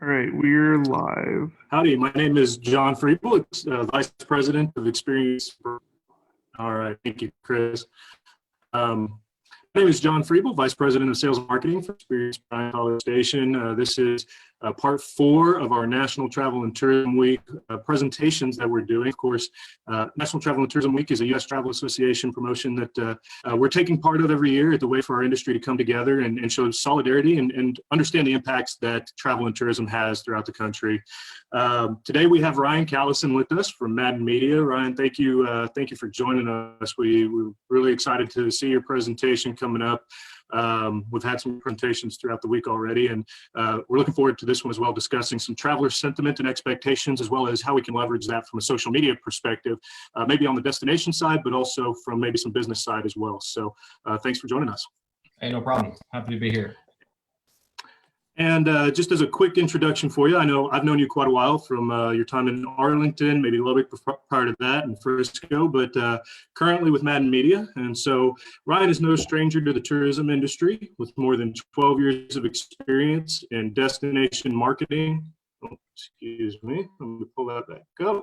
All right, we're live. Howdy, my name is John Friebel, Vice President of Experience. All right, thank you, Chris. My name is John Friebel, Vice President of Sales and Marketing for Experience Bryan College Station. This is part 4 of our National Travel and Tourism Week presentations that we're doing. Of course, National Travel and Tourism Week is a U.S. Travel Association promotion that we're taking part of every year. It's a way for our industry to come together and show solidarity and understand the impacts that travel and tourism has throughout the country. Today we have Ryan Callison with us from Madden Media. Ryan, thank you for joining us. We're really excited to see your presentation coming up. We've had some presentations throughout the week already, and we're looking forward to this one as well, discussing some traveler sentiment and expectations, as well as how we can leverage that from a social media perspective, maybe on the destination side, but also from maybe some business side as well. So thanks for joining us. Hey, no problem. Happy to be here. And just as a quick introduction for you, I know I've known you quite a while from your time in Arlington, maybe a little bit prior to that in Frisco, but currently with Madden Media. And so Ryan is no stranger to the tourism industry with more than 12 years of experience in destination marketing. Oh, excuse me, let me pull that back up.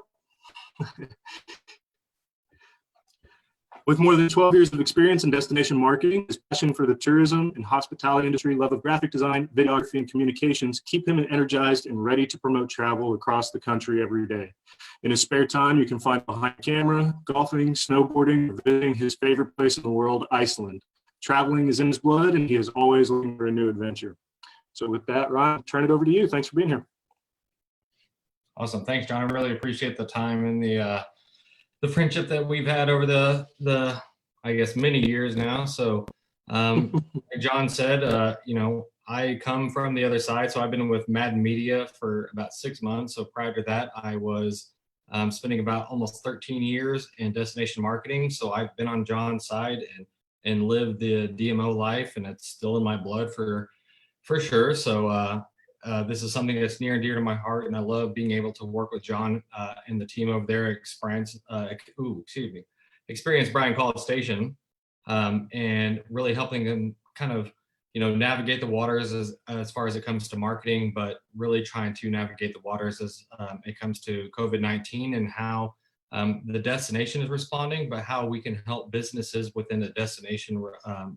With more than 12 years of experience in destination marketing, his passion for the tourism and hospitality industry, love of graphic design, videography, and communications keep him energized and ready to promote travel across the country every day. In his spare time, you can find behind camera, golfing, snowboarding, or visiting his favorite place in the world, Iceland. Traveling is in his blood, and he is always looking for a new adventure. So with that, Ryan, I'll turn it over to you. Thanks for being here. Awesome. Thanks, John. I really appreciate the time and the friendship that we've had over the I guess many years now. So like John said, I come from the other side. So I've been with Madden Media for about 6 months. So prior to that, I was spending about almost 13 years in destination marketing. So I've been on John's side and lived the DMO life, and it's still in my blood for sure. So this is something that's near and dear to my heart, and I love being able to work with John and the team over there at Experience Bryan College Station, and really helping them kind of, navigate the waters as far as it comes to marketing, but really trying to navigate the waters as it comes to COVID-19 and how the destination is responding, but how we can help businesses within the destination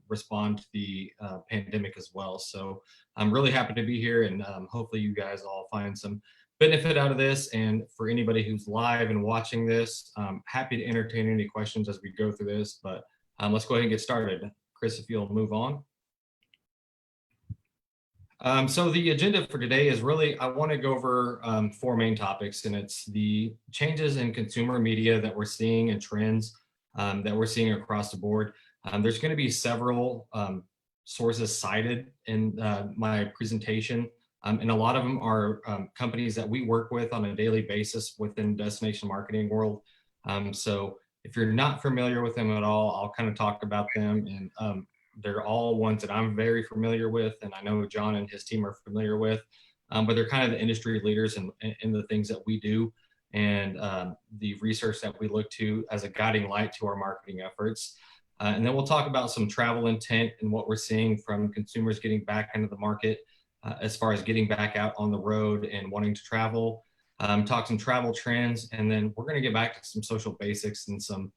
respond to the pandemic as well. So I'm really happy to be here, and hopefully you guys all find some benefit out of this. And for anybody who's live and watching this, happy to entertain any questions as we go through this, but let's go ahead and get started. Chris, if you'll move on. So the agenda for today is really, I want to go over 4 main topics, and it's the changes in consumer media that we're seeing and trends that we're seeing across the board. There's going to be several sources cited in my presentation, and a lot of them are companies that we work with on a daily basis within destination marketing world. So if you're not familiar with them at all, I'll kind of talk about them, and they're all ones that I'm very familiar with, and I know John and his team are familiar with, but they're kind of the industry leaders in the things that we do, and the research that we look to as a guiding light to our marketing efforts. And then we'll talk about some travel intent and what we're seeing from consumers getting back into the market as far as getting back out on the road and wanting to travel, talk some travel trends, and then we're going to get back to some social basics and some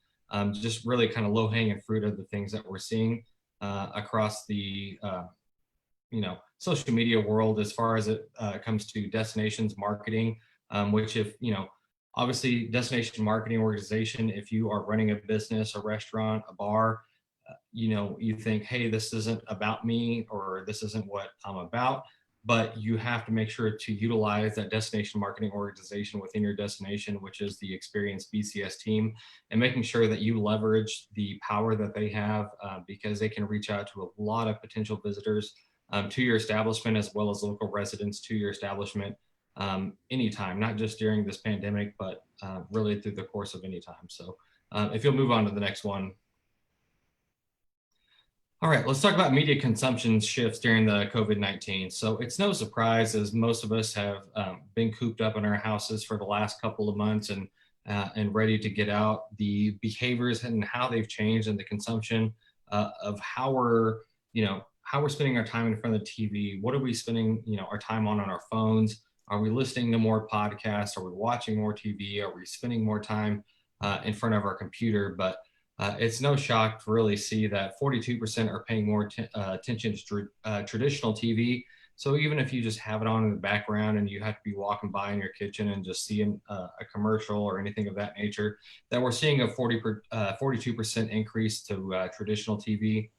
just really kind of low-hanging fruit of the things that we're seeing across the social media world as far as it comes to destinations marketing, which if obviously destination marketing organization, if you are running a business, a restaurant, a bar, you think, hey, this isn't about me, or this isn't what I'm about, but you have to make sure to utilize that destination marketing organization within your destination, which is the experienced BCS team, and making sure that you leverage the power that they have, because they can reach out to a lot of potential visitors to your establishment, as well as local residents to your establishment anytime, not just during this pandemic, but really through the course of any time. So if you'll move on to the next one. All right, let's talk about media consumption shifts during the COVID-19. So it's no surprise, as most of us have been cooped up in our houses for the last couple of months and ready to get out, the behaviors and how they've changed and the consumption of how we're spending our time in front of the TV. What are we spending our time on our phones, Are we listening to more podcasts? Are we watching more TV? Are we spending more time in front of our computer? But it's no shock to really see that 42% are paying more attention to traditional TV. So even if you just have it on in the background and you have to be walking by in your kitchen and just seeing a commercial or anything of that nature, that we're seeing a 42% increase to traditional TV.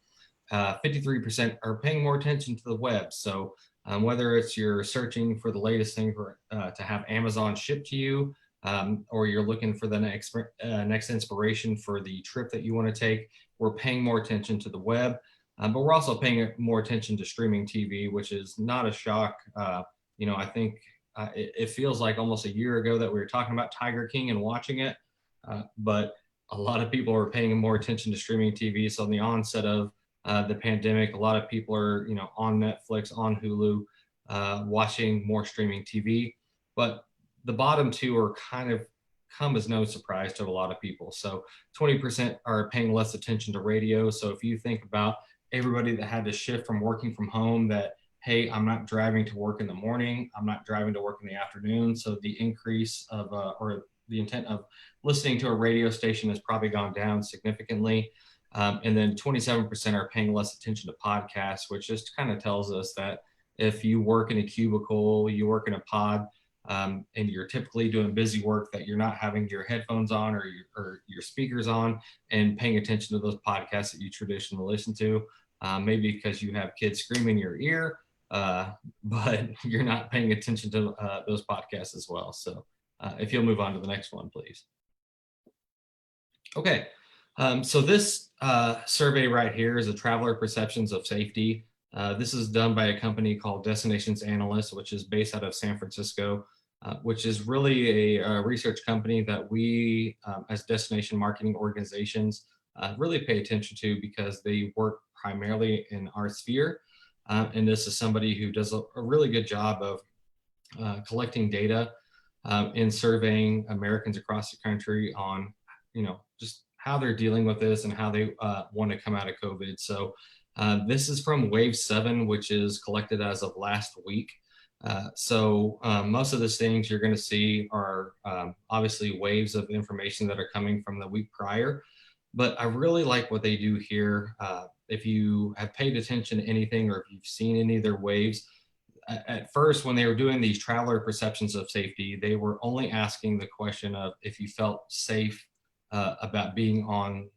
53% are paying more attention to the web. So whether it's you're searching for the latest thing to have Amazon shipped to you, or you're looking for the next inspiration for the trip that you want to take, we're paying more attention to the web. But we're also paying more attention to streaming TV, which is not a shock. I think it feels like almost a year ago that we were talking about Tiger King and watching it, but a lot of people are paying more attention to streaming TV. So on the onset of the pandemic, a lot of people are, on Netflix, on Hulu, watching more streaming TV. But the bottom two are kind of come as no surprise to a lot of people. So 20% are paying less attention to radio. So if you think about everybody that had to shift from working from home, that, hey, I'm not driving to work in the morning, I'm not driving to work in the afternoon. So the increase of, or the intent of listening to a radio station has probably gone down significantly. And then 27% are paying less attention to podcasts, which just kind of tells us that if you work in a cubicle, you work in a pod, and you're typically doing busy work, that you're not having your headphones on or your speakers on and paying attention to those podcasts that you traditionally listen to, maybe because you have kids screaming in your ear, but you're not paying attention to those podcasts as well. So if you'll move on to the next one, please. Okay. So this survey right here is a traveler perceptions of safety. This is done by a company called Destinations Analyst, which is based out of San Francisco, which is really a research company that we, as destination marketing organizations, really pay attention to because they work primarily in our sphere. And this is somebody who does a really good job of collecting data and surveying Americans across the country on, just how they're dealing with this and how they want to come out of COVID. So this is from Wave 7, which is collected as of last week. So most of the things you're going to see are obviously waves of information that are coming from the week prior. But I really like what they do here. If you have paid attention to anything or if you've seen any of their waves, at first, when they were doing these traveler perceptions of safety, they were only asking the question of if you felt safe about being on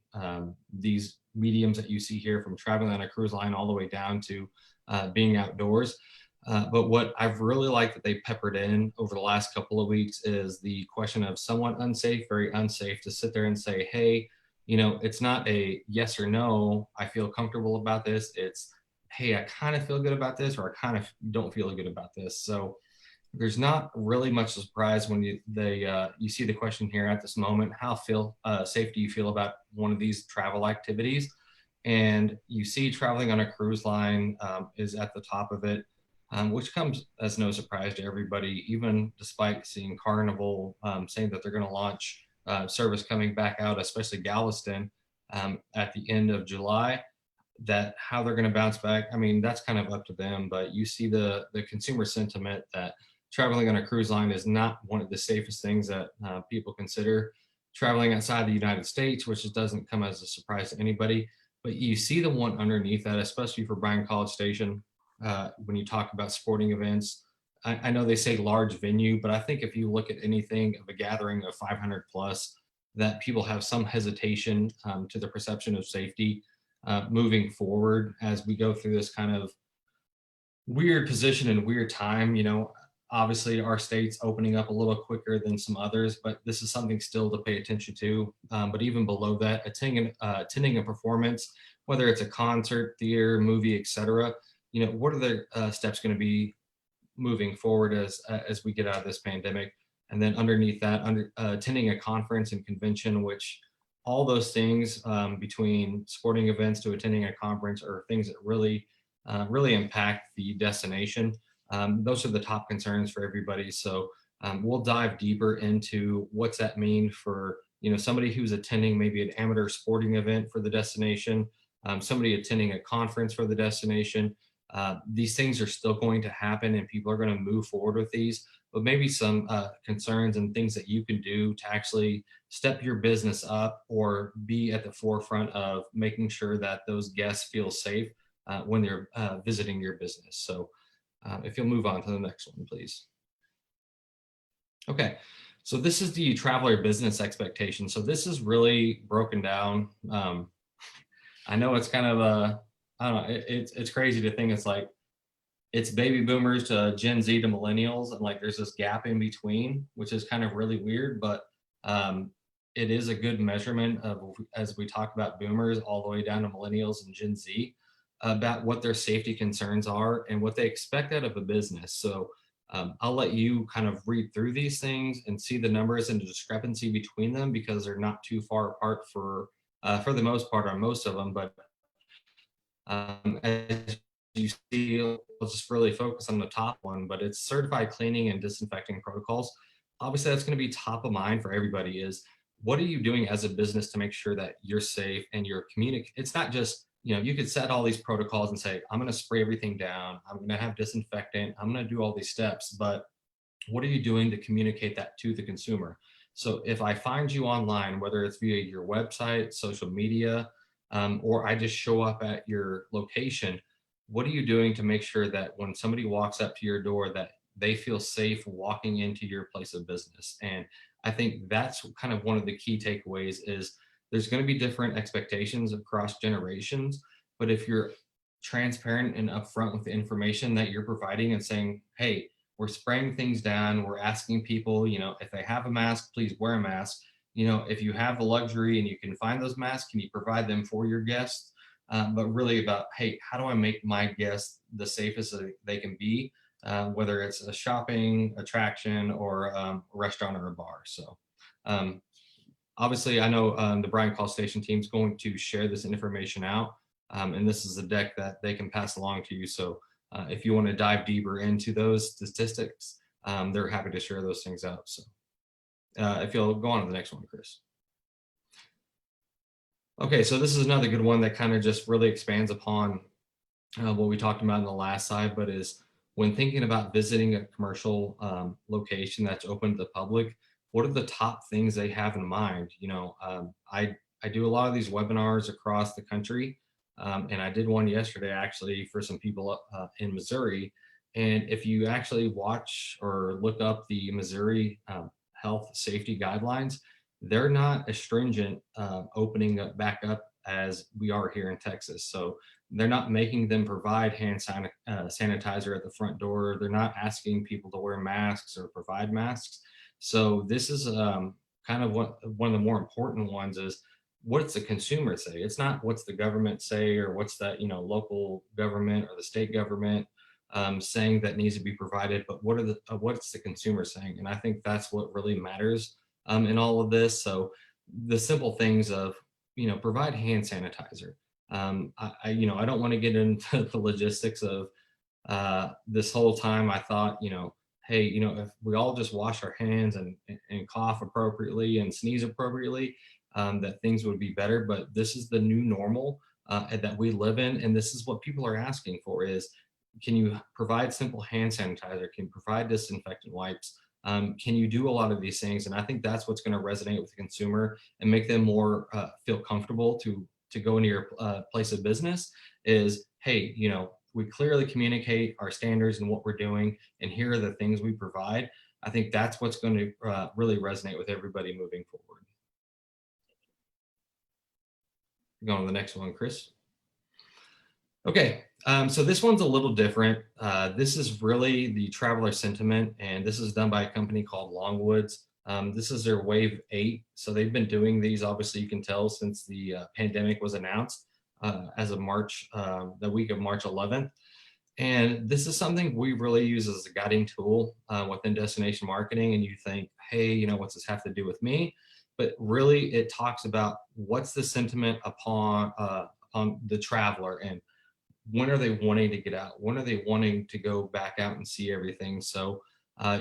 these mediums that you see here, from traveling on a cruise line all the way down to being outdoors. But what I've really liked that they peppered in over the last couple of weeks is the question of someone unsafe, very unsafe, to sit there and say, hey, it's not a yes or no, I feel comfortable about this. It's, hey, I kind of feel good about this, or I kind of don't feel good about this. So there's not really much surprise when you see the question here at this moment: how safe do you feel about one of these travel activities? And you see traveling on a cruise line is at the top of it, which comes as no surprise to everybody, even despite seeing Carnival saying that they're going to launch service coming back out, especially Galveston, at the end of July. That how they're going to bounce back, I mean, that's kind of up to them. But you see the consumer sentiment that traveling on a cruise line is not one of the safest things that people consider. Traveling outside the United States, which doesn't come as a surprise to anybody, but you see the one underneath that, especially for Bryan College Station, when you talk about sporting events. I know they say large venue, but I think if you look at anything of a gathering of 500 plus, that people have some hesitation to the perception of safety moving forward as we go through this kind of weird position and weird time. Obviously our state's opening up a little quicker than some others, but this is something still to pay attention to. But even below that, attending a performance, whether it's a concert, theater, movie, etc., what are the steps going to be moving forward as we get out of this pandemic? And then underneath that, attending a conference and convention, which all those things, between sporting events to attending a conference, are things that really impact the destination. Those are the top concerns for everybody. So we'll dive deeper into what's that mean for somebody who's attending maybe an amateur sporting event for the destination, somebody attending a conference for the destination. These things are still going to happen, and people are going to move forward with these. but maybe some concerns and things that you can do to actually step your business up or be at the forefront of making sure that those guests feel safe when they're visiting your business. So if you'll move on to the next one, please. Okay, so this is the traveler business expectation. So this is really broken down. I know it's kind of I don't know, it's crazy to think it's like, it's baby boomers to Gen Z to millennials, and like there's this gap in between, which is kind of really weird, but it is a good measurement of, as we talk about boomers all the way down to millennials and Gen Z, about what their safety concerns are and what they expect out of a business. So I'll let you kind of read through these things and see the numbers and the discrepancy between them, because they're not too far apart for the most part on most of them. But as you see, I'll just really focus on the top one, but it's certified cleaning and disinfecting protocols. Obviously, that's going to be top of mind for everybody. Is what are you doing as a business to make sure that you're safe and you're It's not just, you could set all these protocols and say, I'm going to spray everything down, I'm going to have disinfectant, I'm going to do all these steps, but what are you doing to communicate that to the consumer? So if I find you online, whether it's via your website, social media, or I just show up at your location, what are you doing to make sure that when somebody walks up to your door, that they feel safe walking into your place of business? And I think that's kind of one of the key takeaways. Is there's going to be different expectations across generations, but if you're transparent and upfront with the information that you're providing and saying, hey, we're spraying things down, we're asking people, if they have a mask, please wear a mask. If you have the luxury and you can find those masks, can you provide them for your guests? But really about, hey, how do I make my guests the safest they can be, whether it's a shopping attraction or a restaurant or a bar. So obviously, I know the Bryan Call Station team is going to share this information out, and this is a deck that they can pass along to you. So if you want to dive deeper into those statistics, they're happy to share those things out. So if you'll go on to the next one, Chris. Okay, so this is another good one that kind of just really expands upon what we talked about in the last slide, but is when thinking about visiting a commercial location that's open to the public, what are the top things they have in mind? I do a lot of these webinars across the country, and I did one yesterday actually for some people in Missouri. And if you actually watch or look up the Missouri health safety guidelines, they're not as stringent opening up back up as we are here in Texas. So they're not making them provide hand sanitizer at the front door. They're not asking people to wear masks or provide masks. So this is kind of one of the more important ones. Is what's the consumer say? It's not what's the government say, or what's that local government or the state government saying that needs to be provided, but what's the consumer saying? And I think that's what really matters in all of this. So the simple things of provide hand sanitizer. I don't want to get into the logistics of this whole time. I thought hey, if we all just wash our hands and cough appropriately and sneeze appropriately, that things would be better. But this is the new normal that we live in, and this is what people are asking for. Is can you provide simple hand sanitizer? Can you provide disinfectant wipes? Can you do a lot of these things? And I think that's what's going to resonate with the consumer and make them more feel comfortable to go into your place of business. Is, hey, we clearly communicate our standards and what we're doing, and here are the things we provide. I think that's what's going to really resonate with everybody moving forward. Go on to the next one, Chris. Okay, so this one's a little different. This is really the traveler sentiment, and this is done by a company called Longwoods. This is their wave 8. So they've been doing these, obviously you can tell, since the pandemic was announced as of March, the week of March 11th. And this is something we really use as a guiding tool within destination marketing. And you think, hey, what's this have to do with me? But really it talks about what's the sentiment upon the traveler, and when are they wanting to get out? When are they wanting to go back out and see everything? So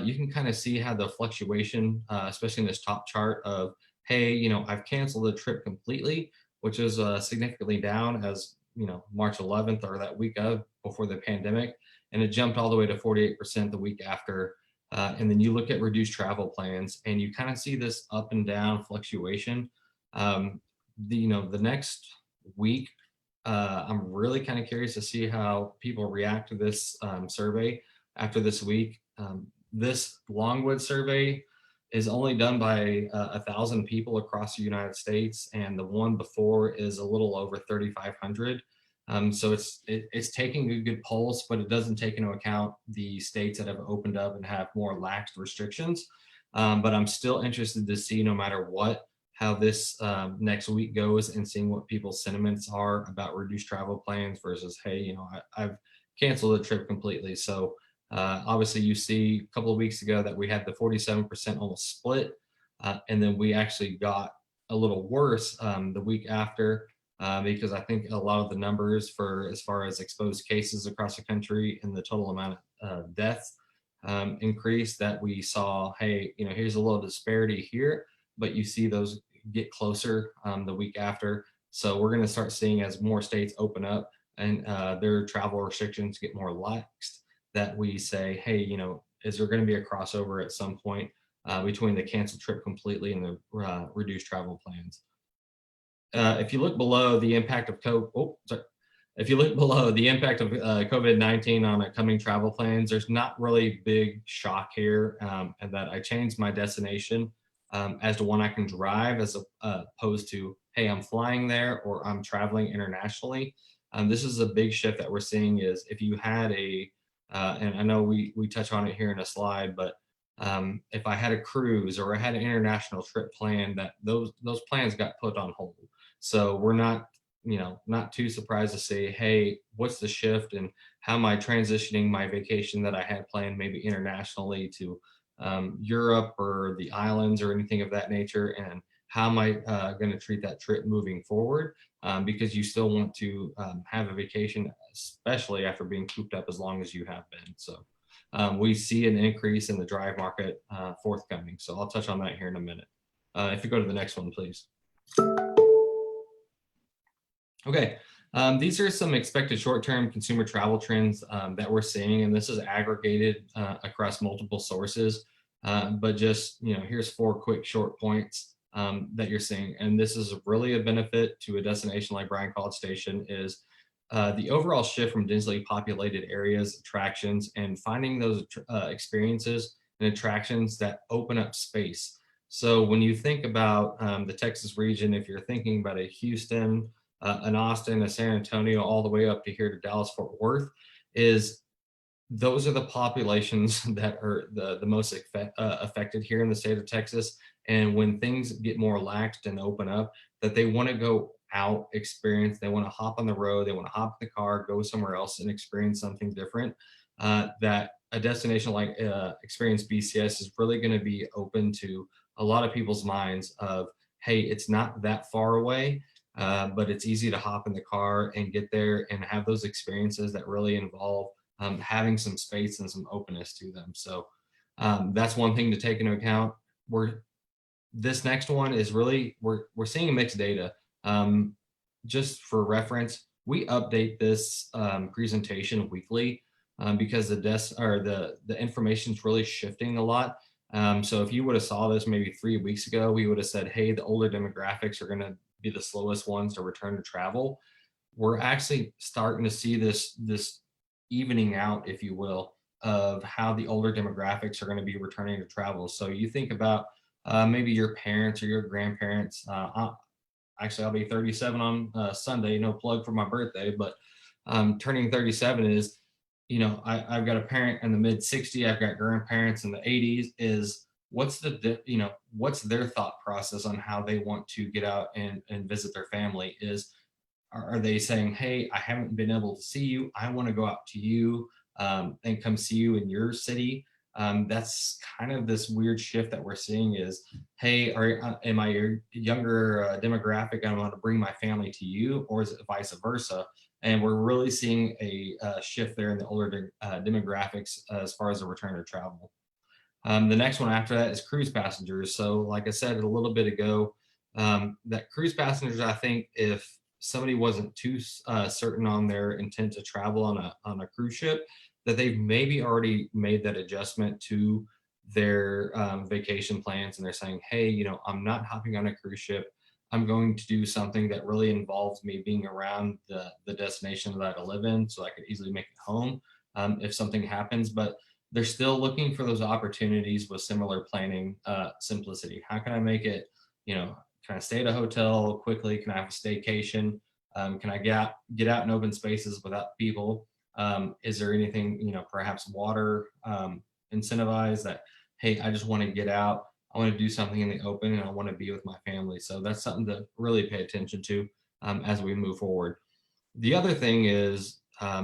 you can kind of see how the fluctuation, especially in this top chart of, hey, I've canceled the trip completely, which is significantly down as, March 11th or that week of before the pandemic. And it jumped all the way to 48% the week after and then you look at reduced travel plans, and you kind of see this up and down fluctuation. The next week, I'm really kind of curious to see how people react to this survey after this week. This Longwood survey is only done by 1,000 people across the United States, and the one before is a little over 3,500. So it's taking a good pulse, but it doesn't take into account the states that have opened up and have more lax restrictions. But I'm still interested to see, no matter what, how this next week goes, and seeing what people's sentiments are about reduced travel plans versus, hey, I've canceled the trip completely. So obviously you see a couple of weeks ago that we had the 47% almost split, and then we actually got a little worse the week after, because I think a lot of the numbers for as far as exposed cases across the country and the total amount of deaths increased, that we saw, hey, here's a little disparity here, but you see those get closer the week after. So we're going to start seeing, as more states open up and their travel restrictions get more laxed, that we say, hey, is there going to be a crossover at some point between the canceled trip completely and the reduced travel plans? If you look below the impact of if you look below the impact of COVID-19 on upcoming travel plans, there's not really big shock here, and that I changed my destination as to one I can drive, as opposed to, hey, I'm flying there or I'm traveling internationally. This is a big shift that we're seeing, is if you had and I know we touch on it here in a slide, but if I had a cruise or I had an international trip planned, that those plans got put on hold. So we're not too surprised to say, hey, what's the shift, and how am I transitioning my vacation that I had planned maybe internationally to Europe or the islands or anything of that nature, and how am I going to treat that trip moving forward? Because you still want to have a vacation, especially after being cooped up as long as you have been. So we see an increase in the drive market forthcoming. So I'll touch on that here in a minute. If you go to the next one, please. Okay, these are some expected short-term consumer travel trends that we're seeing, and this is aggregated across multiple sources. But just, here's 4 quick short points that you're seeing. And this is really a benefit to a destination like Bryan College Station, is the overall shift from densely populated areas, attractions, and finding those experiences and attractions that open up space. So when you think about the Texas region, if you're thinking about a Houston, an Austin, a San Antonio, all the way up to here to Dallas, Fort Worth, those are the populations that are the most affected here in the state of Texas. And when things get more laxed and open up, that they want to go out, experience, they want to hop on the road, they want to hop in the car, go somewhere else and experience something different. That a destination like Experience BCS is really going to be open to a lot of people's minds of, hey, it's not that far away, but it's easy to hop in the car and get there and have those experiences that really involve having some space and some openness to them. So that's one thing to take into account. This next one is really, we're seeing mixed data. Just for reference, we update this presentation weekly because the information is really shifting a lot. So if you would have saw this maybe 3 weeks ago, we would have said, hey, the older demographics are going to be the slowest ones to return to travel. We're actually starting to see this evening out, if you will, of how the older demographics are going to be returning to travel. So you think about maybe your parents or your grandparents. Actually, I'll be 37 on Sunday, no plug for my birthday, but turning 37 is, I've got a parent in the mid 60s, I've got grandparents in the 80s. Is what's their thought process on how they want to get out and visit their family? Are they saying, hey, I haven't been able to see you, I want to go out to you and come see you in your city? That's kind of this weird shift that we're seeing is, hey, am I your younger demographic, I want to bring my family to you, or is it vice versa? And we're really seeing a shift there in the older demographics as far as the return to travel. The next one after that is cruise passengers. So like I said a little bit ago, that cruise passengers, I think if somebody wasn't too certain on their intent to travel on a cruise ship, that they've maybe already made that adjustment to their vacation plans, and they're saying, hey, I'm not hopping on a cruise ship. I'm going to do something that really involves me being around the destination that I live in, so I could easily make it home if something happens. But they're still looking for those opportunities with similar planning simplicity. How can I make it, can I stay at a hotel quickly? Can I have a staycation? Can I get out in open spaces without people? Is there anything, perhaps water incentivized that, hey, I just want to get out. I want to do something in the open and I want to be with my family. So that's something to really pay attention to as we move forward. The other thing is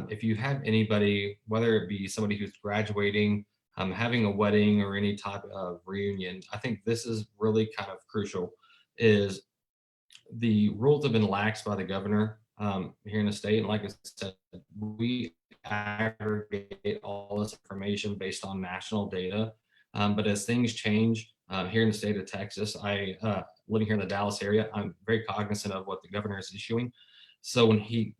if you have anybody, whether it be somebody who's graduating, having a wedding or any type of reunion, I think this is really kind of crucial, is the rules have been laxed by the governor here in the state. And like I said, we aggregate all this information based on national data. But as things change here in the state of Texas, living here in the Dallas area, I'm very cognizant of what the governor is issuing. So when he,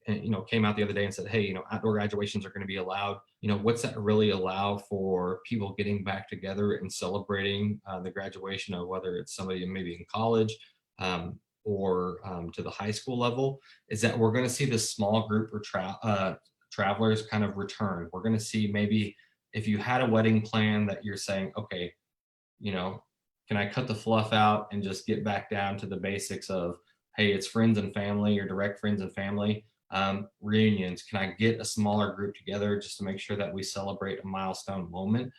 came out the other day and said, hey, outdoor graduations are going to be allowed, what's that really allow for people getting back together and celebrating the graduation of whether it's somebody maybe in college or to the high school level, is that we're going to see this small group or travelers kind of return. We're going to see maybe if you had a wedding plan that you're saying, okay, can I cut the fluff out and just get back down to the basics of, hey, it's friends and family or direct friends and family reunions. Can I get a smaller group together just to make sure that we celebrate a milestone moment?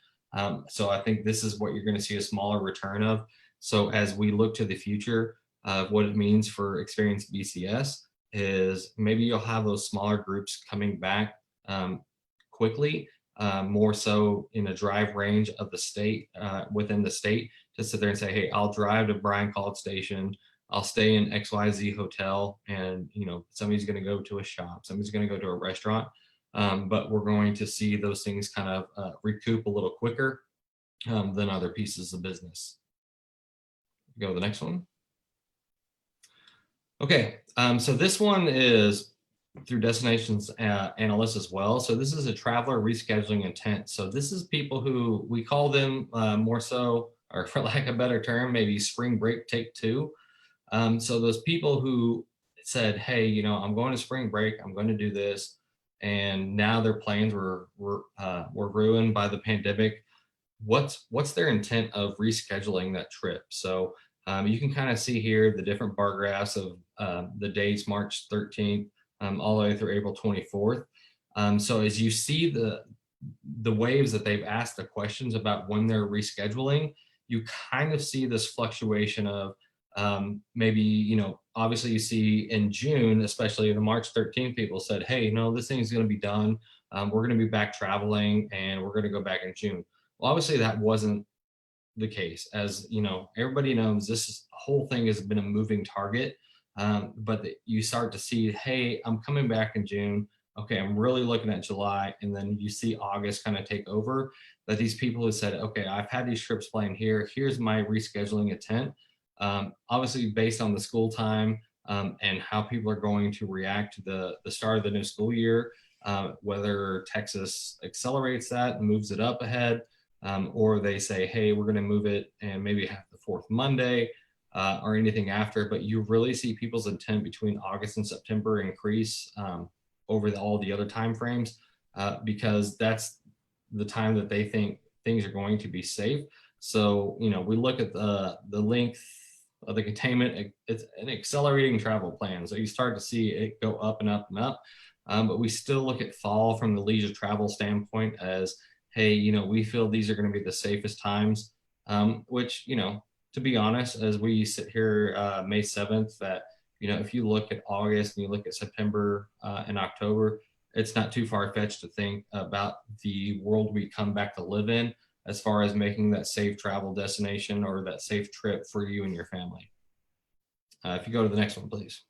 So I think this is what you're going to see a smaller return of. So as we look to the future of what it means for Experience BCS, is maybe you'll have those smaller groups coming back quickly, more so in a drive range of the state, within the state, to sit there and say, hey, I'll drive to Bryan College Station, I'll stay in XYZ hotel, and somebody's going to go to a shop, somebody's going to go to a restaurant, but we're going to see those things kind of recoup a little quicker than other pieces of business. Go to the next one. Okay, so this one is through destinations analysts as well. So this is a traveler rescheduling intent. So this is people who we call them more so, or for lack of a better term, maybe spring break take two. So those people who said, hey, I'm going to spring break, I'm going to do this, and now their plans were ruined by the pandemic. What's their intent of rescheduling that trip? So you can kind of see here the different bar graphs of the dates, March 13th all the way through April 24th. So as you see the waves that they've asked the questions about when they're rescheduling, you kind of see this fluctuation of maybe, obviously you see in June, especially the March 13th, people said, hey, no, this thing's going to be done. We're going to be back traveling and we're going to go back in June. Well, obviously that wasn't the case. As everybody knows, this whole thing has been a moving target. But you start to see, hey, I'm coming back in June. Okay, I'm really looking at July. And then you see August kind of take over, that these people who said, okay, I've had these trips planned here. Here's my rescheduling intent. Obviously based on the school time and how people are going to react to the start of the new school year, whether Texas accelerates that and moves it up ahead, or they say, hey, we're going to move it and maybe have the fourth Monday or anything after. But you really see people's intent between August and September increase over all the other time frames because that's the time that they think things are going to be safe. So, we look at the length of the containment. It's an accelerating travel plan. So you start to see it go up and up and up. But we still look at fall from the leisure travel standpoint as, hey, we feel these are going to be the safest times, which, to be honest, as we sit here May 7th, that, if you look at August and you look at September and October, it's not too far-fetched to think about the world we come back to live in as far as making that safe travel destination or that safe trip for you and your family. If you go to the next one, please.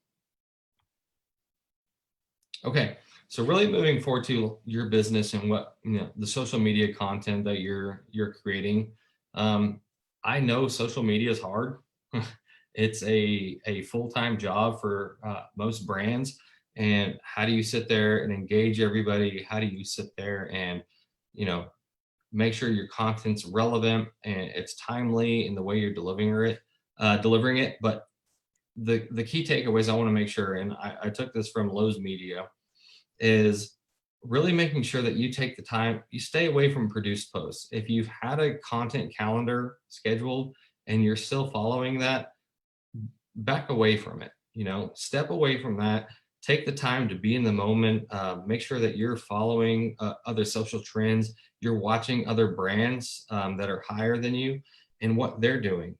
Okay, so really moving forward to your business and what, the social media content that you're creating. I know social media is hard. It's a full-time job for most brands. And how do you sit there and engage everybody? How do you sit there and, make sure your content's relevant and it's timely in the way you're delivering it. But the key takeaways I want to make sure, and I took this from Lowe's Media, is really making sure that you take the time, you stay away from produced posts. If you've had a content calendar scheduled and you're still following that, back away from it. Step away from that. Take the time to be in the moment. Make sure that you're following other social trends. You're watching other brands that are higher than you and what they're doing.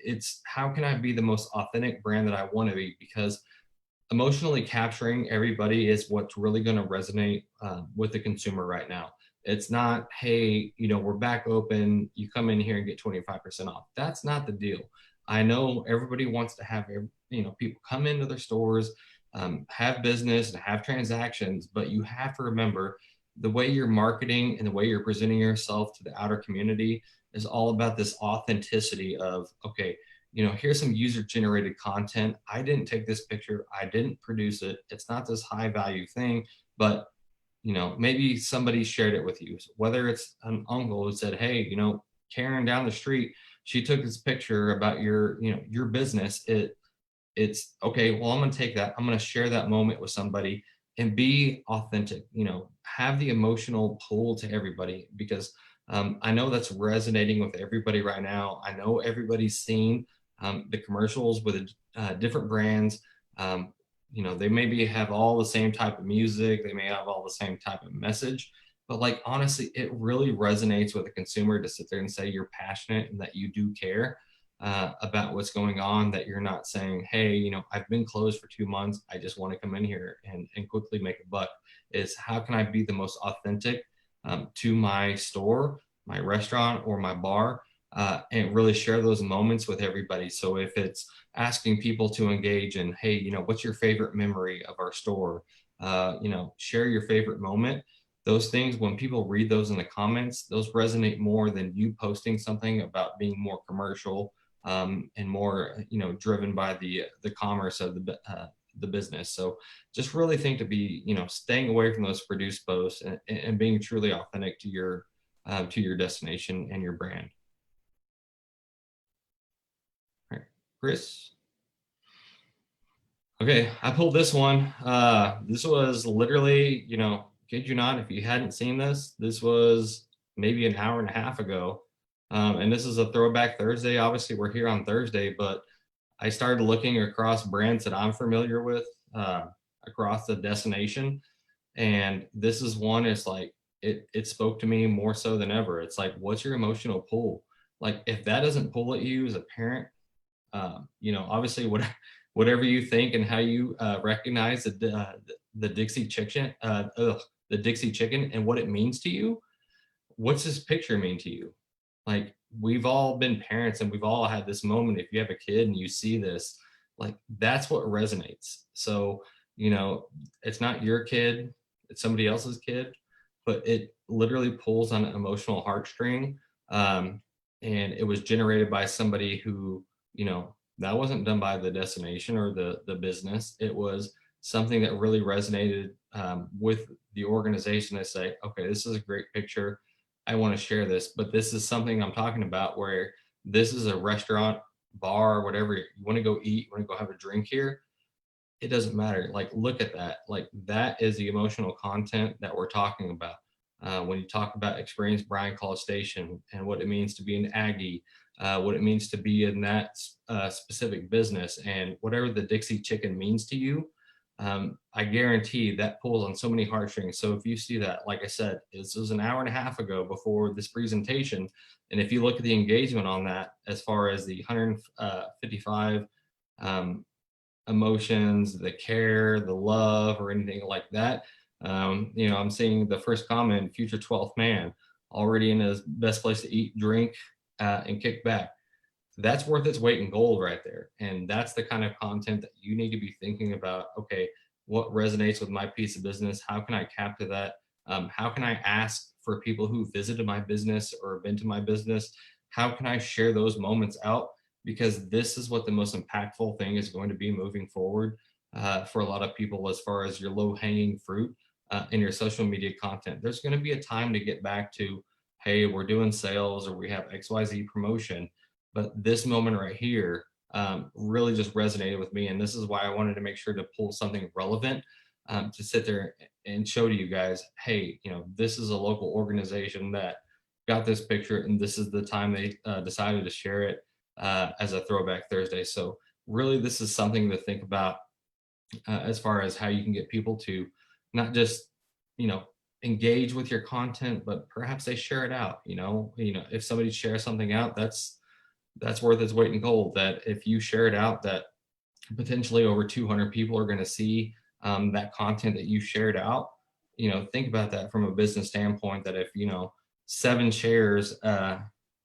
It's how can I be the most authentic brand that I want to be? Because emotionally capturing everybody is what's really going to resonate with the consumer right now. It's not, hey, we're back open, you come in here and get 25% off. That's not the deal. I know everybody wants to have, people come into their stores, have business and have transactions, but you have to remember the way you're marketing and the way you're presenting yourself to the outer community is all about this authenticity of, okay, here's some user generated content. I didn't take this picture. I didn't produce it. It's not this high value thing, but maybe somebody shared it with you. Whether it's an uncle who said, hey, Karen down the street, she took this picture about your business. It's okay. Well, I'm going to take that. I'm going to share that moment with somebody and be authentic, have the emotional pull to everybody, because I know that's resonating with everybody right now. I know everybody's seen the commercials with different brands. They maybe have all the same type of music. They may have all the same type of message, but like, honestly, it really resonates with a consumer to sit there and say you're passionate and that you do care about what's going on, that you're not saying, hey, I've been closed for 2 months. I just want to come in here and quickly make a buck. Is how can I be the most authentic to my store, my restaurant, or my bar, and really share those moments with everybody. So if it's asking people to engage in, hey, what's your favorite memory of our store? Share your favorite moment. Those things, when people read those in the comments, those resonate more than you posting something about being more commercial and more, driven by the commerce of the business. So just really think to be, staying away from those produced posts and being truly authentic to your destination and your brand. All right, Chris. Okay, I pulled this one. This was literally, kid you not, if you hadn't seen this, this was maybe an hour and a half ago. And this is a Throwback Thursday. Obviously, we're here on Thursday, but I started looking across brands that I'm familiar with across the destination. And this is one, it's like, it spoke to me more so than ever. It's like, what's your emotional pull? Like, if that doesn't pull at you as a parent, obviously whatever you think and how you recognize the Dixie chicken, the Dixie chicken and what it means to you, what's this picture mean to you? Like, we've all been parents and we've all had this moment. If you have a kid and you see this, like, that's what resonates. So, it's not your kid, it's somebody else's kid, but it literally pulls on an emotional heartstring. And it was generated by somebody who, that wasn't done by the destination or the business. It was something that really resonated with the organization. They say, okay, this is a great picture. I want to share this, but this is something I'm talking about where this is a restaurant, bar, whatever. You want to go eat, you want to go have a drink here. It doesn't matter. Like, look at that. Like, that is the emotional content that we're talking about. When you talk about experience Bryan College Station and what it means to be an Aggie, what it means to be in that specific business, and whatever the Dixie chicken means to you, I guarantee that pulls on so many heartstrings. So if you see that, like I said, this was an hour and a half ago before this presentation. And if you look at the engagement on that, as far as the 155 emotions, the care, the love, or anything like that, I'm seeing the first comment, future 12th man, already in his best place to eat, drink, and kick back. That's worth its weight in gold right there. And that's the kind of content that you need to be thinking about. Okay, what resonates with my piece of business? How can I capture that? How can I ask for people who visited my business or been to my business? How can I share those moments out? Because this is what the most impactful thing is going to be moving forward for a lot of people, as far as your low hanging fruit in your social media content. There's going to be a time to get back to, hey, we're doing sales or we have XYZ promotion. But this moment right here really just resonated with me. And this is why I wanted to make sure to pull something relevant to sit there and show to you guys, hey, this is a local organization that got this picture and this is the time they decided to share it as a throwback Thursday. So really, this is something to think about as far as how you can get people to not just, you know, engage with your content, but perhaps they share it out. If somebody shares something out, that's worth its weight in gold. That if you share it out, that potentially over 200 people are going to see that content that you shared out. Think about that from a business standpoint, that if 7 shares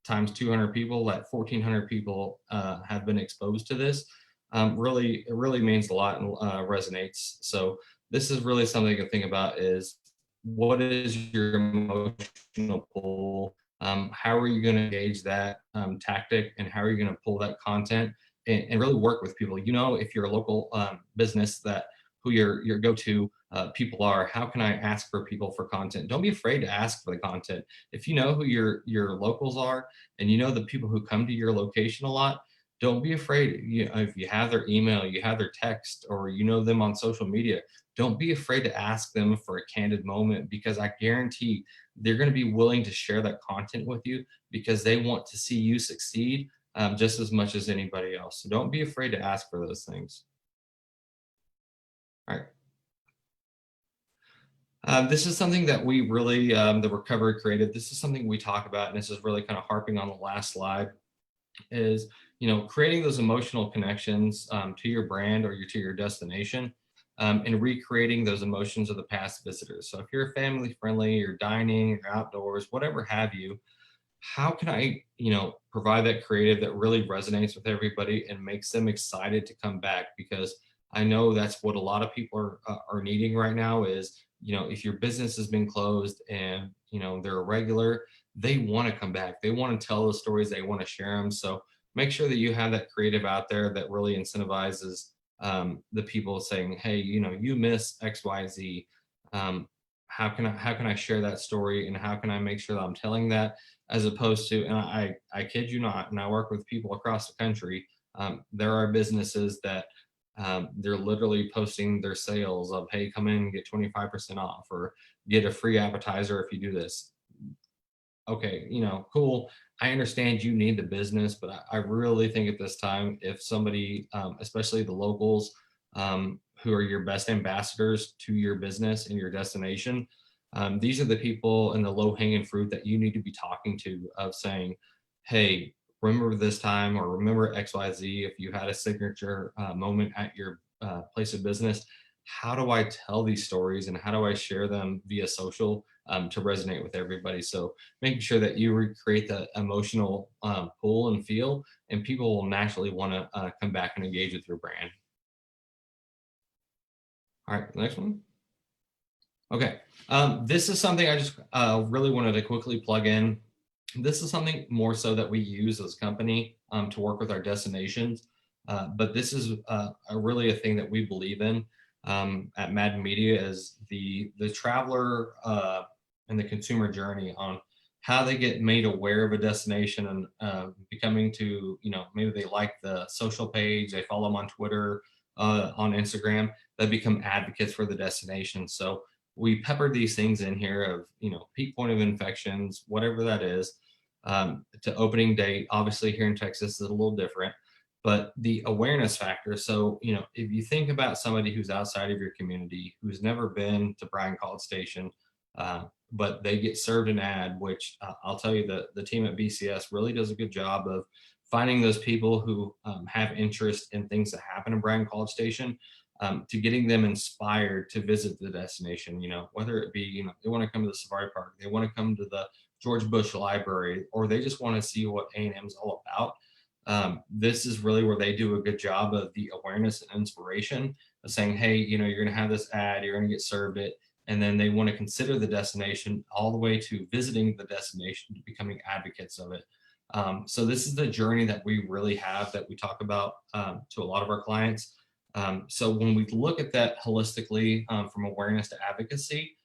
times 200 people, that 1,400 people have been exposed to this. It really means a lot and resonates. So this is really something to think about: is what is your emotional pull? How are you going to engage that tactic, and how are you going to pull that content and really work with people? If you're a local business, that who your go-to people are. How can I ask for people for content? Don't be afraid to ask for the content. If you know who your locals are, and you know the people who come to your location a lot, don't be afraid. If you have their email, you have their text, or you know them on social media, don't be afraid to ask them for a candid moment, because I guarantee they're going to be willing to share that content with you because they want to see you succeed just as much as anybody else. So don't be afraid to ask for those things. All right. This is something that we really, the Recovery Creative, this is something we talk about, and this is really kind of harping on the last slide, is, creating those emotional connections to your brand or to your destination, and recreating those emotions of the past visitors. So if you're family friendly, you're dining, you're outdoors, whatever have you, how can I, provide that creative that really resonates with everybody and makes them excited to come back? Because I know that's what a lot of people are needing right now is, if your business has been closed and, they're a regular, they want to come back. They want to tell the stories. They want to share them. So make sure that you have that creative out there that really incentivizes the people saying, hey, you miss XYZ. How can I share that story, and how can I make sure that I'm telling that, as opposed to, and I kid you not, and I work with people across the country. There are businesses that they're literally posting their sales of, hey, come in and get 25% off, or get a free appetizer if you do this. Okay, cool. I understand you need the business, but I really think at this time, if somebody, especially the locals, who are your best ambassadors to your business and your destination, these are the people and the low hanging fruit that you need to be talking to, of saying, hey, remember this time, or remember XYZ. If you had a signature moment at your place of business, how do I tell these stories, and how do I share them via social to resonate with everybody? So making sure that you recreate the emotional pull and feel, and people will naturally want to come back and engage with your brand. All right, the next one. Okay, this is something I just really wanted to quickly plug in. This is something more so that we use as a company to work with our destinations, but this is really a thing that we believe in at Madden Media, is the traveler and the consumer journey, on how they get made aware of a destination, and becoming to, maybe they like the social page, they follow them on Twitter, on Instagram, they become advocates for the destination. So we peppered these things in here of, peak point of infections, whatever that is, to opening date. Obviously here in Texas is a little different, but the awareness factor. So, if you think about somebody who's outside of your community, who's never been to Bryan College Station, but they get served an ad, which I'll tell you that the team at BCS really does a good job of finding those people who have interest in things that happen in Bryan College Station, to getting them inspired to visit the destination, whether it be, they want to come to the safari park, they want to come to the George Bush Library, or they just want to see what A&M is all about. This is really where they do a good job of the awareness and inspiration of saying, hey, you're going to have this ad, you're going to get served it. And then they want to consider the destination, all the way to visiting the destination, to becoming advocates of it. So this is the journey that we really have, that we talk about to a lot of our clients. So when we look at that holistically, from awareness to advocacy,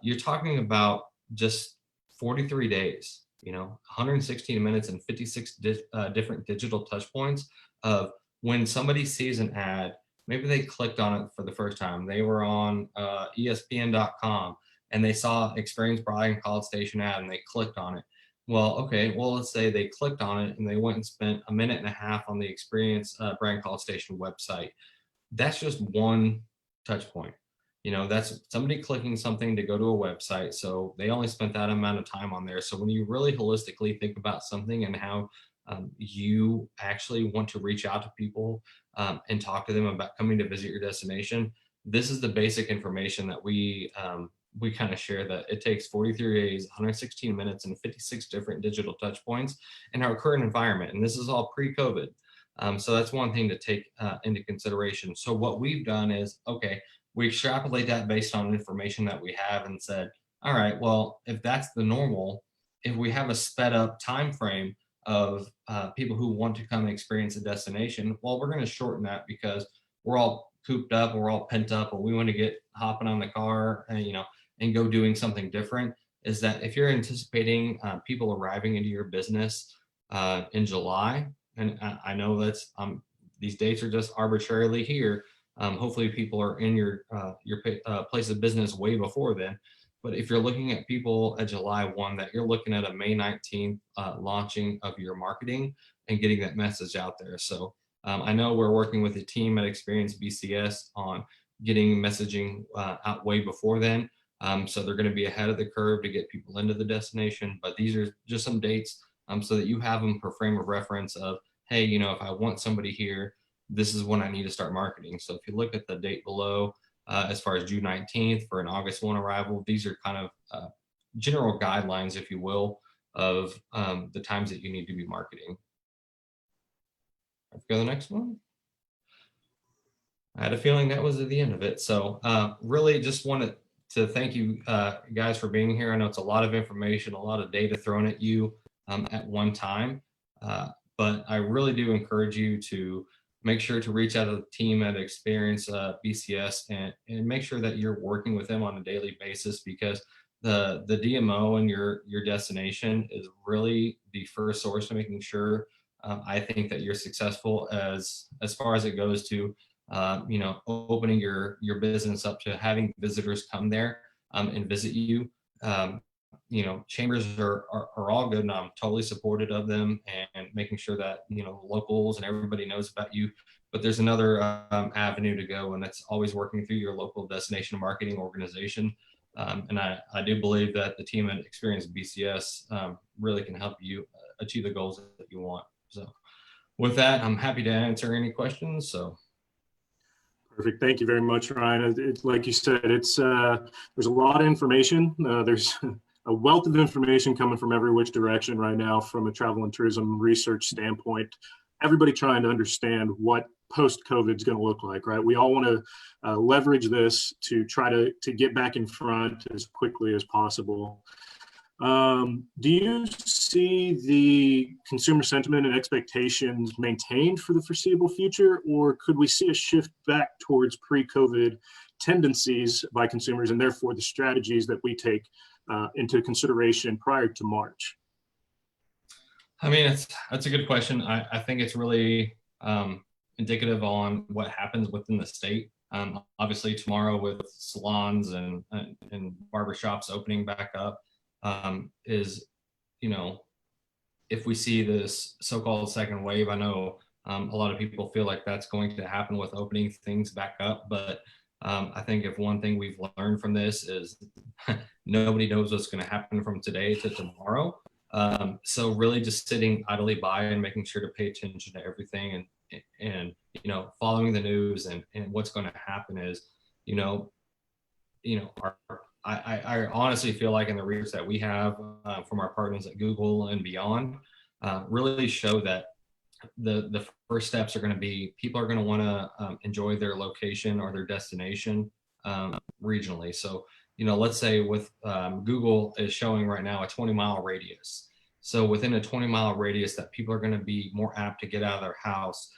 you're talking about just 43 days, 116 minutes and 56 different digital touch points of when somebody sees an ad, maybe they clicked on it for the first time. They were on ESPN.com and they saw Experience Bryan College Station ad and they clicked on it. Well, okay, well, let's say they clicked on it and they went and spent a minute and a half on the Experience Bryan College Station website. That's just one touch point. That's somebody clicking something to go to a website. So they only spent that amount of time on there. So when you really holistically think about something and how you actually want to reach out to people and talk to them about coming to visit your destination, this is the basic information that we kind of share, that it takes 43 days, 116 minutes, and 56 different digital touch points in our current environment. And this is all pre-COVID. So that's one thing to take into consideration. So what we've done is, okay, we extrapolate that based on information that we have and said, all right, well, if that's the normal, if we have a sped up time frame of people who want to come experience a destination, well, we're going to shorten that because we're all cooped up, we're all pent up, and we want to get hopping on the car and go doing something different. Is that if you're anticipating people arriving into your business in July, and I know that's these dates are just arbitrarily here. Hopefully people are in your place of business way before then. But if you're looking at people at July 1, that you're looking at a May 19th launching of your marketing and getting that message out there. So I know we're working with a team at Experience BCS on getting messaging out way before then. So they're going to be ahead of the curve to get people into the destination. But these are just some dates so that you have them for frame of reference of, hey, if I want somebody here, this is when I need to start marketing. So if you look at the date below, as far as June 19th for an August 1 arrival, these are kind of general guidelines, if you will, of the times that you need to be marketing. Let's go to the next one. I had a feeling that was at the end of it. So really just wanted to thank you guys for being here. I know it's a lot of information, a lot of data thrown at you at one time, but I really do encourage you to make sure to reach out to the team at Experience BCS and make sure that you're working with them on a daily basis, because the DMO and your destination is really the first source of making sure I think that you're successful as far as it goes to opening your business up to having visitors come there and visit you. Chambers are all good, and I'm totally supportive of them and making sure that locals and everybody knows about you. But there's another avenue to go, and that's always working through your local destination marketing organization. And I do believe that the team at Experience BCS really can help you achieve the goals that you want. So with that, I'm happy to answer any questions. So. Perfect. Thank you very much, Ryan. It's like you said, it's there's a lot of information. There's a wealth of information coming from every which direction right now from a travel and tourism research standpoint. Everybody trying to understand what post-COVID is going to look like, right? We all want to leverage this to try to get back in front as quickly as possible. Do you see the consumer sentiment and expectations maintained for the foreseeable future, or could we see a shift back towards pre-COVID tendencies by consumers and therefore the strategies that we take into consideration prior to March? I mean, that's a good question. I think it's really indicative on what happens within the state. Obviously tomorrow with salons and barbershops opening back up, is, if we see this so-called second wave, I know a lot of people feel like that's going to happen with opening things back up. But I think if one thing we've learned from this is nobody knows what's going to happen from today to tomorrow. So really just sitting idly by and making sure to pay attention to everything and following the news and what's going to happen is, I honestly feel like in the research that we have from our partners at Google and beyond, really show that the first steps are going to be, people are going to want to enjoy their location or their destination regionally. So, let's say with Google is showing right now a 20-mile radius. So within a 20-mile radius that people are going to be more apt to get out of their house,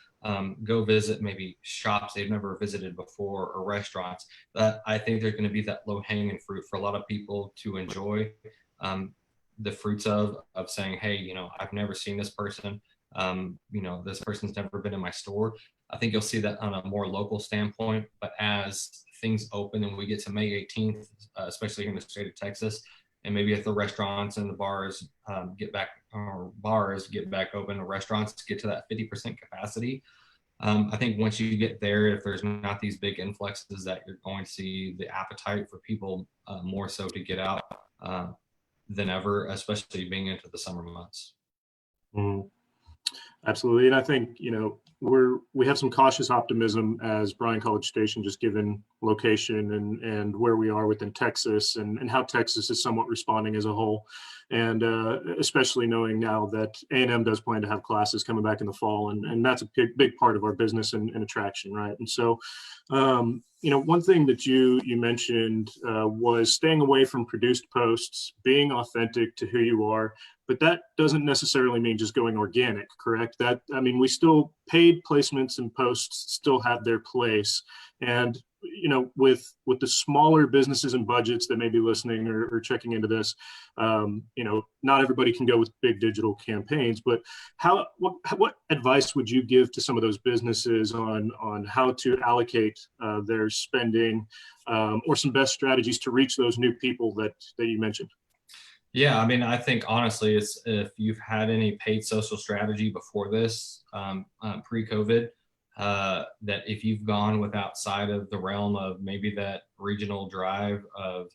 go visit maybe shops they've never visited before or restaurants. I think there's going to be that low-hanging fruit for a lot of people to enjoy. the fruits of saying, hey, I've never seen this person. This person's never been in my store. I think you'll see that on a more local standpoint. But as things open and we get to May 18th, especially in the state of Texas, and maybe if the restaurants and the bars get back open, the restaurants get to that 50% capacity. I think once you get there, if there's not these big influxes, that you're going to see the appetite for people more so to get out than ever, especially being into the summer months. Mm. Absolutely. And I think, we have some cautious optimism as Bryan College Station, just given location and where we are within Texas and how Texas is somewhat responding as a whole. And especially knowing now that A&M does plan to have classes coming back in the fall. And that's a big part of our business and attraction, right? And so, one thing that you mentioned was staying away from produced posts, being authentic to who you are. But that doesn't necessarily mean just going organic, correct? We still paid placements and posts still have their place. And, with the smaller businesses and budgets that may be listening or checking into this, not everybody can go with big digital campaigns, but what advice would you give to some of those businesses on how to allocate their spending or some best strategies to reach those new people that you mentioned? Yeah, I think honestly, it's if you've had any paid social strategy before this, pre-COVID, that if you've gone with outside of the realm of maybe that regional drive of,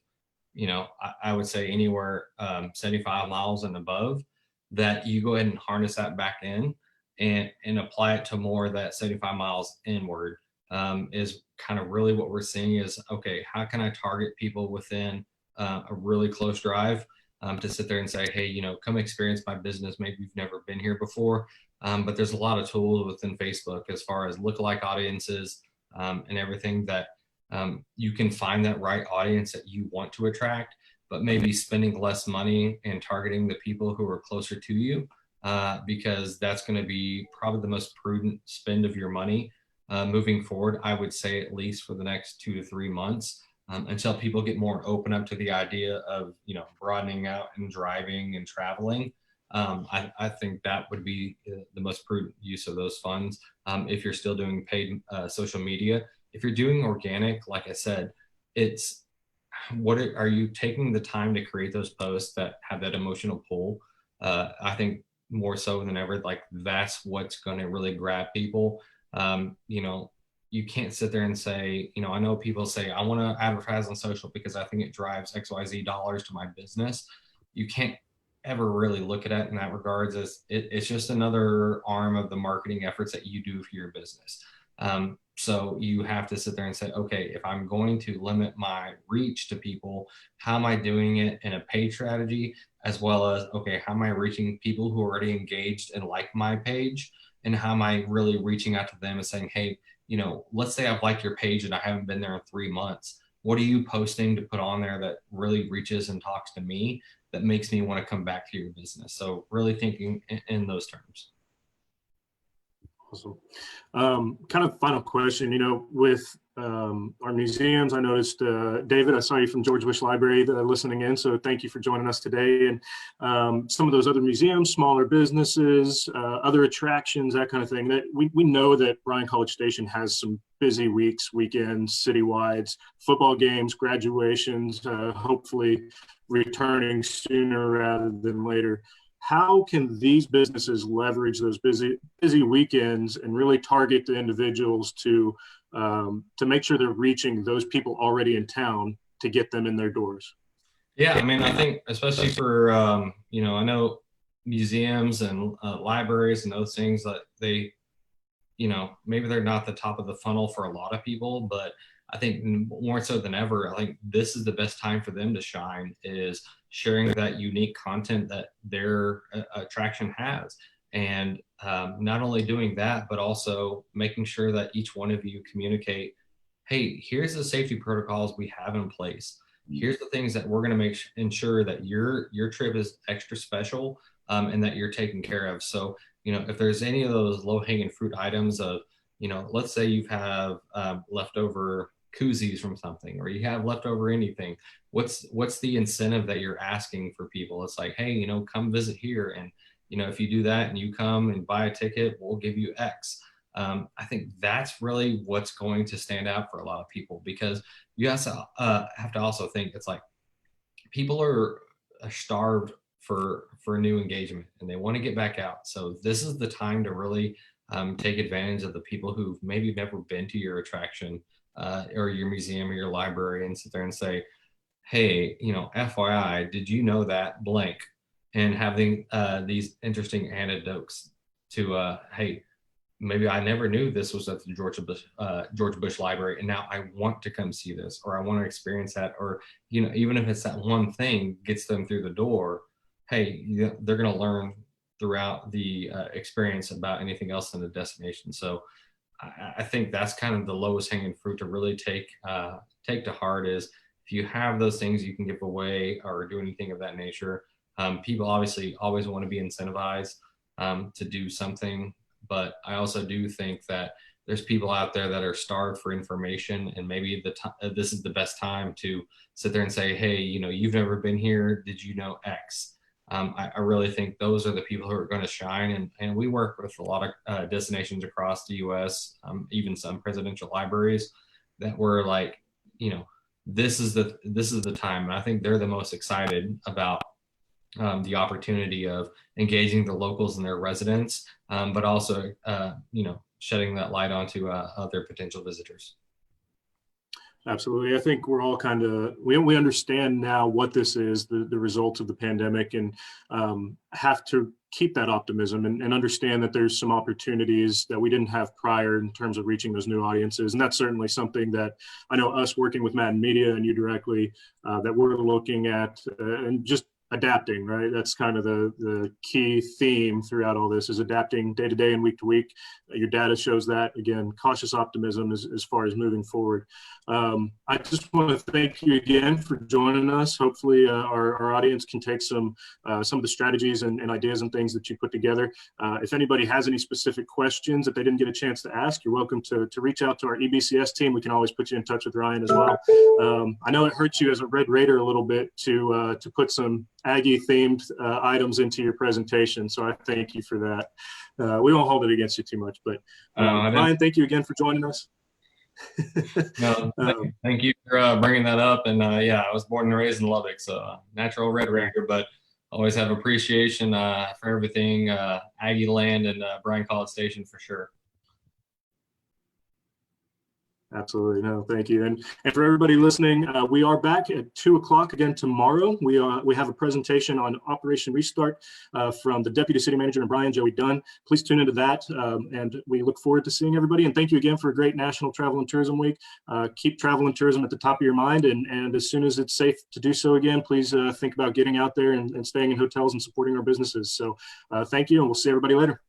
I would say anywhere 75 miles and above, that you go ahead and harness that back in and apply it to more of that 75 miles inward, is kind of really what we're seeing is, okay, how can I target people within a really close drive? To sit there and say, hey, come experience my business. Maybe you've never been here before, but there's a lot of tools within Facebook as far as lookalike audiences and everything that you can find that right audience that you want to attract, but maybe spending less money and targeting the people who are closer to you, because that's going to be probably the most prudent spend of your money moving forward. I would say at least for the next 2 to 3 months. Until people get more open up to the idea of, broadening out and driving and traveling. I think that would be the most prudent use of those funds. If you're still doing paid social media, if you're doing organic, like I said, it's are you taking the time to create those posts that have that emotional pull? I think more so than ever, like that's what's going to really grab people. You can't sit there and say, I know people say, I want to advertise on social because I think it drives XYZ dollars to my business. You can't ever really look at it in that regards as it's just another arm of the marketing efforts that you do for your business. So you have to sit there and say, okay, if I'm going to limit my reach to people, how am I doing it in a paid strategy? As well as, okay, how am I reaching people who are already engaged and like my page? And how am I really reaching out to them and saying, hey, let's say I've liked your page and I haven't been there in 3 months. What are you posting to put on there that really reaches and talks to me that makes me want to come back to your business? So really thinking in those terms. Awesome. Kind of final question, with our museums, I noticed, David, I saw you from George Bush Library listening in. So thank you for joining us today. And some of those other museums, smaller businesses, other attractions, that kind of thing, that we know that Bryan College Station has some busy weeks, weekends, citywides, football games, graduations, hopefully returning sooner rather than later. How can these businesses leverage those busy weekends and really target the individuals to make sure they're reaching those people already in town to get them in their doors? Yeah, I think especially for I know museums and libraries and those things that they, maybe they're not the top of the funnel for a lot of people, but I think more so than ever, I think this is the best time for them to shine, is sharing that unique content that their attraction has. And not only doing that, but also making sure that each one of you communicate, hey, here's the safety protocols we have in place. Here's the things that we're going to ensure that your trip is extra special and that you're taken care of. So, if there's any of those low-hanging fruit items of, let's say you have leftover koozies from something, or you have leftover anything, what's the incentive that you're asking for people? It's like, hey, come visit here, and if you do that and you come and buy a ticket, we'll give you X. I think that's really what's going to stand out for a lot of people, because you have to also think, it's like people are starved for new engagement, and they want to get back out. So this is the time to really take advantage of the people who've maybe never been to your attraction or your museum or your library, and sit there and say, hey, FYI, did you know that blank? And having these interesting anecdotes to, hey, maybe I never knew this was at the George Bush Library, and now I want to come see this, or I want to experience that, or even if it's that one thing gets them through the door, hey, they're going to learn throughout the experience about anything else in the destination. So I think that's kind of the lowest hanging fruit to really take to heart, is if you have those things you can give away or do anything of that nature. People obviously always want to be incentivized to do something, but I also do think that there's people out there that are starved for information, and maybe this is the best time to sit there and say, hey, you've never been here, did you know X? I really think those are the people who are going to shine, and we work with a lot of destinations across the U.S., even some presidential libraries, that were like, this is the time. And I think they're the most excited about the opportunity of engaging the locals and their residents, but also, shedding that light onto other potential visitors. Absolutely. I think we're all kind of, we understand now what this is, the results of the pandemic, and have to keep that optimism and understand that there's some opportunities that we didn't have prior in terms of reaching those new audiences. And that's certainly something that I know us working with Madden Media and you directly, that we're looking at, and just adapting, right? That's kind of the key theme throughout all this, is adapting day to day and week to week. Your data shows that. Again, cautious optimism as far as moving forward. I just want to thank you again for joining us. Hopefully our audience can take some of the strategies and ideas and things that you put together. If anybody has any specific questions that they didn't get a chance to ask, you're welcome to reach out to our EBCS team. We can always put you in touch with Ryan as well. I know it hurts you as a Red Raider a little bit to put some Aggie themed items into your presentation, so I thank you for that. We won't hold it against you too much, but Ryan, thank you again for joining us. No, thank you for bringing that up. And yeah, I was born and raised in Lubbock, so natural Red Raider, but always have appreciation for everything Aggie land and Bryan College Station for sure. Absolutely. No, thank you. And for everybody listening, we are back at 2 o'clock again tomorrow. We have a presentation on Operation Restart from the Deputy City Manager in Bryan, Joey Dunn. Please tune into that. And we look forward to seeing everybody. And thank you again for a great National Travel and Tourism Week. Keep travel and tourism at the top of your mind. And as soon as it's safe to do so again, please think about getting out there and staying in hotels and supporting our businesses. So thank you, and we'll see everybody later.